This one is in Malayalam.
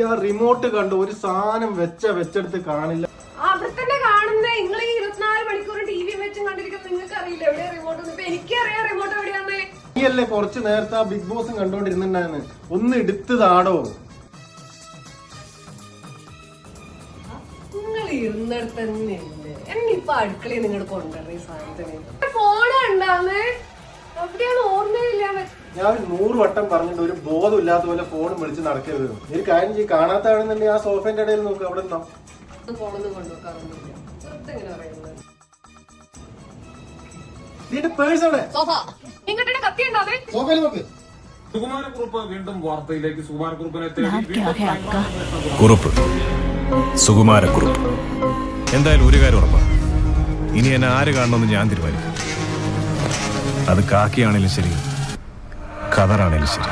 ആ റിമോട്ട് കണ്ടു ഒരു സാധനം വെച്ചെടുത്ത് കാണില്ല. അവിടെ തന്നെ കാണുന്ന നിങ്ങൾ ഈ 24 മണിക്കൂർ ടി വി വെച്ചും കണ്ടിരിക്കുന്നത് നിങ്ങൾക്ക് അറിയില്ല എവിടെയാ റിമോട്ട്. ഇപ്പൊ എനിക്കറിയാം റിമോട്ട് എവിടെയാന്ന്. നീയല്ലേ കുറച്ച് നേരത്തെ ആ ബിഗ് ബോസും കണ്ടോണ്ടിരുന്നുണ്ടായിരുന്നു. ഒന്ന് എടുത്തതാടോ. നിങ്ങൾ ഇരുന്നിടത്ത് തന്നെ എന്നിപ്പോ അടുക്കളയിൽ നിങ്ങൾ കൊണ്ടുവരുന്ന സാധനത്തിന് ഫോൺ ഉണ്ടാന്ന് എവിടെയാണ് ഓർമ്മയില്ല. ഞാൻ 100 വട്ടം പറഞ്ഞിട്ട് ഒരു ബോധം ഇല്ലാത്ത പോലെ ഫോൺ വിളിച്ച് നടക്കരുത്. ഒരു കാര്യം ചെയ്യും, കാണാത്താണെന്നുണ്ടെങ്കിൽ ആ സോഫേന്റെ ഇടയിൽ നോക്ക്, അവിടെ നിന്നോ. ഫോണൊന്നും കൊണ്ടുവെക്കാറൊന്നുമില്ല. വെറുതെ ഇങ്ങനെ പറയുന്നത്. നിന്റെ പേഴ്സാണ് നിങ്ങളുടെ കത്തി ഉണ്ടാവേ സോഫയിൽ നോക്ക്. സുകുമാരക്കുറുപ്പ് വീണ്ടും വാർത്തയിലേക്ക്. സുകുമാരക്കുറുപ്പിനെ കുറുപ്പ് സുകുമാരക്കുറുപ്പ്. എന്തായാലും ഒരു കാര്യം ഉറപ്പാണ്, ഇനി എന്നെ ആര് കാണണമെന്ന് ഞാൻ തീരുമാനിക്കും. അത് കാക്കിയാണേലും ശരി, ഖദറാണേലും ശരി.